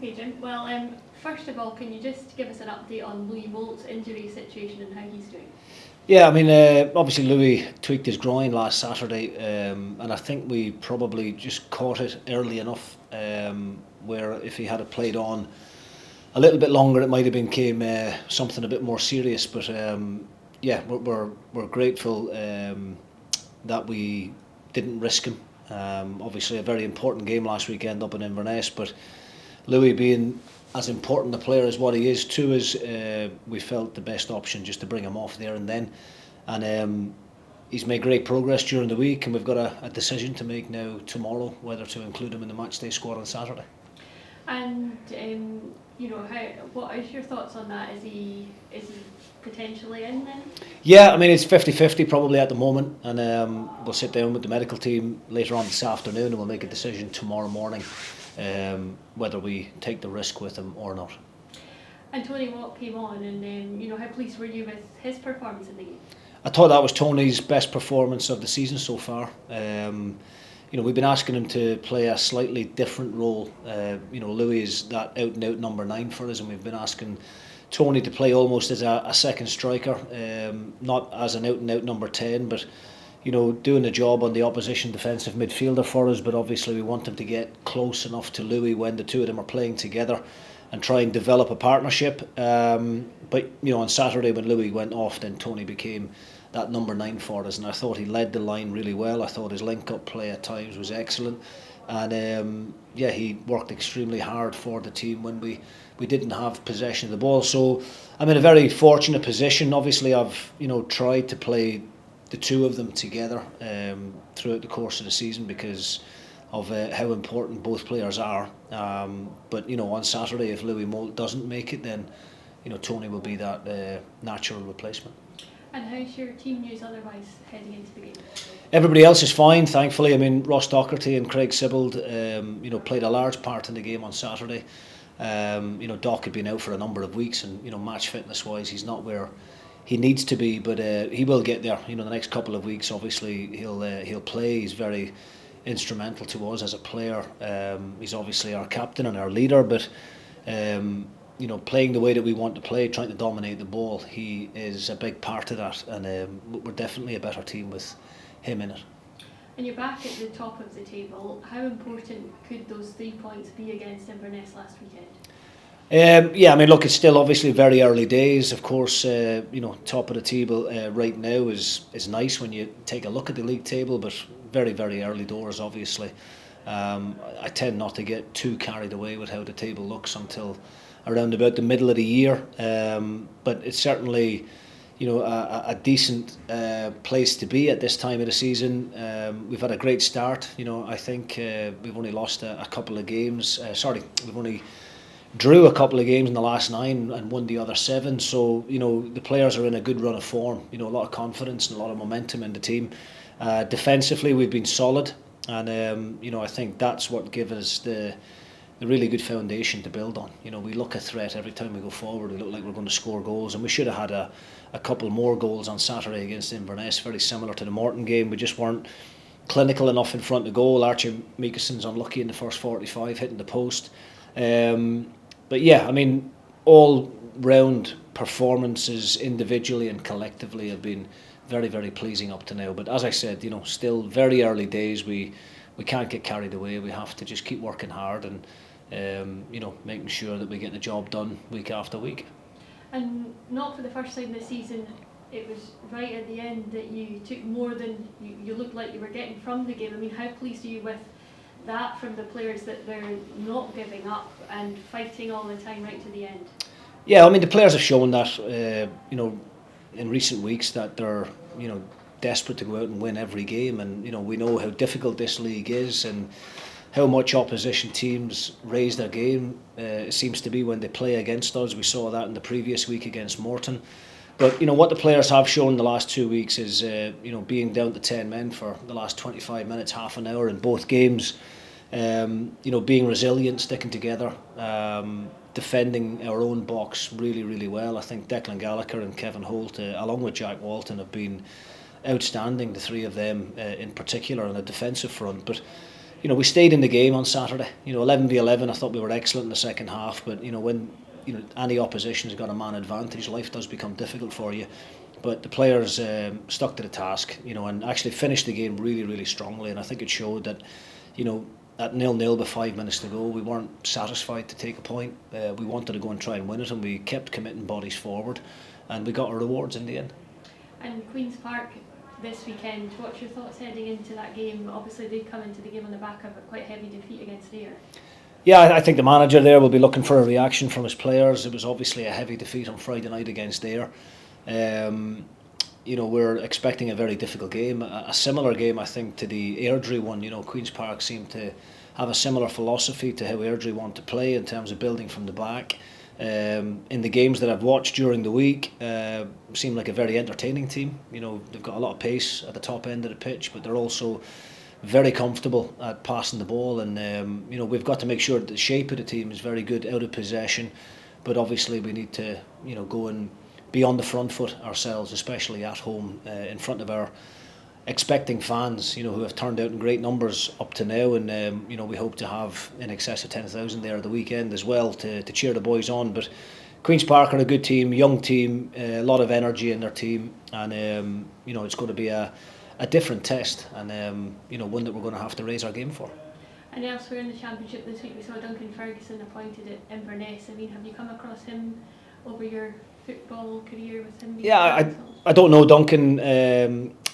Okay, Jim. Well, first of all, can you just give us an update on Louis Molt's injury situation and how he's doing? Yeah, I mean, obviously Louis tweaked his groin last Saturday, and I think we probably just caught it early enough, where if he had played on a little bit longer, it might have became something a bit more serious. But yeah, we're grateful that we didn't risk him. Obviously, a very important game last weekend up in Inverness, but Louis being as important a player as what he is to us, we felt the best option just to bring him off there and then. And he's made great progress during the week, and we've got a decision to make now tomorrow whether to include him in the matchday squad on Saturday. And what is your thoughts on that? Is he potentially in then? Yeah, I mean it's 50-50 probably at the moment, and we'll sit down with the medical team later on this afternoon, and we'll make a decision tomorrow morning whether we take the risk with him or not. And Tony Watt came on, and how pleased were you with his performance in the game? I thought that was Tony's best performance of the season so far. We've been asking him to play a slightly different role. Louis is that out and out number 9 for us, and we've been asking Tony to play almost as a second striker, not as an out and out number 10, but doing a job on the opposition defensive midfielder for us. But obviously we want him to get close enough to Louis when the two of them are playing together and try and develop a partnership. But on Saturday when Louis went off, then Tony became that number 9 for us, and I thought he led the line really well. I thought his link-up play at times was excellent, and he worked extremely hard for the team when we didn't have possession of the ball. So I'm in a very fortunate position. Obviously I've tried to play the two of them together throughout the course of the season because of how important both players are. But on Saturday, if Louis Moult doesn't make it, then Tony will be that natural replacement. And how's your team news otherwise heading into the game? Everybody else is fine, thankfully. I mean, Ross Docherty and Craig Sibbald, played a large part in the game on Saturday. Doc had been out for a number of weeks, and match fitness wise, he's not where he needs to be, but he will get there. The next couple of weeks, obviously, he'll play. He's very instrumental to us as a player. He's obviously our captain and our leader, but playing the way that we want to play, trying to dominate the ball, he is a big part of that, and we're definitely a better team with him in it. And you're back at the top of the table. How important could those 3 points be against Inverness last weekend? I mean, look, it's still obviously very early days. Of course, top of the table right now is nice when you take a look at the league table, but very, very early doors, obviously. I tend not to get too carried away with how the table looks until around about the middle of the year. But it's certainly, a decent place to be at this time of the season. We've had a great start. I think we've only lost a couple of games. We've only drew a couple of games in the last 9 and won the other 7. So, the players are in a good run of form. A lot of confidence and a lot of momentum in the team. Defensively, we've been solid. And, I think that's what gives us the really good foundation to build on. We look a threat every time we go forward. We look like we're going to score goals, and we should have had a couple more goals on Saturday against Inverness, very similar to the Morton game. We just weren't clinical enough in front of goal. Archie Meekison's unlucky in the first 45, hitting the post. But yeah, I mean, all round performances individually and collectively have been very, very pleasing up to now. But as I said, still very early days. We can't get carried away. We have to just keep working hard and making sure that we get the job done week after week. And not for the first time this season, it was right at the end that you took more than you looked like you were getting from the game. I mean, how pleased are you with that from the players, that they're not giving up and fighting all the time right to the end? Yeah, I mean, the players have shown that, in recent weeks that they're, desperate to go out and win every game. And, we know how difficult this league is and how much opposition teams raise their game. It seems to be when they play against us. We saw that in the previous week against Morton. But, what the players have shown the last 2 weeks is, being down to 10 men for the last 25 minutes, half an hour in both games, being resilient, sticking together, defending our own box really, really well. I think Declan Gallagher and Kevin Holt, along with Jack Walton, have been outstanding, the three of them in particular, on a defensive front. But we stayed in the game on Saturday. 11v11, I thought we were excellent in the second half, but when any opposition's got a man advantage, life does become difficult for you. But the players stuck to the task, and actually finished the game really, really strongly. And I think it showed that, at 0-0 with 5 minutes to go, we weren't satisfied to take a point. We wanted to go and try and win it, and we kept committing bodies forward, and we got our rewards in the end. And Queen's Park this weekend, what's your thoughts heading into that game? Obviously they've come into the game on the back of a quite heavy defeat against Ayr. Yeah, I think the manager there will be looking for a reaction from his players. It was obviously a heavy defeat on Friday night against Ayr. We're expecting a very difficult game, a similar game I think to the Airdrie one. Queen's Park seemed to have a similar philosophy to how Airdrie want to play in terms of building from the back. In the games that I've watched during the week, seem like a very entertaining team. They've got a lot of pace at the top end of the pitch, but they're also very comfortable at passing the ball, and we've got to make sure that the shape of the team is very good out of possession, but obviously we need to go and be on the front foot ourselves, especially at home, in front of our expecting fans, who have turned out in great numbers up to now, and we hope to have in excess of 10,000 there at the weekend as well to cheer the boys on. But Queen's Park are a good team, young team, a lot of energy in their team, and it's going to be a different test, and one that we're going to have to raise our game for. And elsewhere in the Championship this week, we saw Duncan Ferguson appointed at Inverness. I mean, have you come across him over your football career with him? Yeah, I don't know Duncan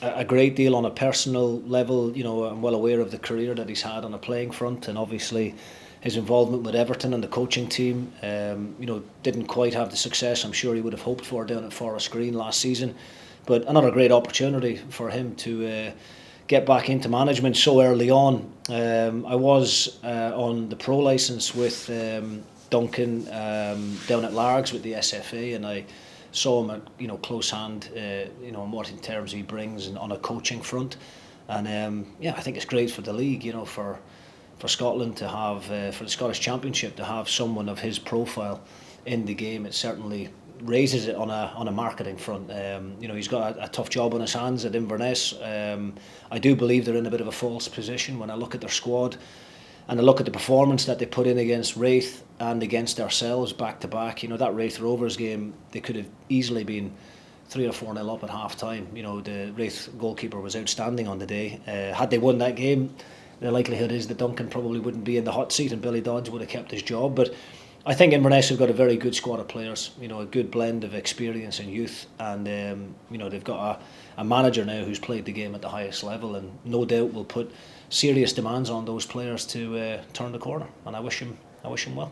a great deal on a personal level. I'm well aware of the career that he's had on a playing front, and obviously his involvement with Everton and the coaching team. Didn't quite have the success I'm sure he would have hoped for down at Forest Green last season, but another great opportunity for him to get back into management so early on. I was on the pro licence with Duncan down at Largs with the SFA, and I saw him at close hand, and what in terms he brings and on a coaching front, and I think it's great for the league, for Scotland to have for the Scottish Championship to have someone of his profile in the game. It certainly raises it on a marketing front. He's got a tough job on his hands at Inverness. I do believe they're in a bit of a false position when I look at their squad. And I look at the performance that they put in against Wraith and against ourselves back to back. That Wraith Rovers game, they could have easily been 3 or 4-0 up at half time. The Wraith goalkeeper was outstanding on the day. Had they won that game, the likelihood is that Duncan probably wouldn't be in the hot seat and Billy Dodds would have kept his job. But I think Inverness have got a very good squad of players, a good blend of experience and youth, and they've got a manager now who's played the game at the highest level, and no doubt will put serious demands on those players to turn the corner, and I wish him well.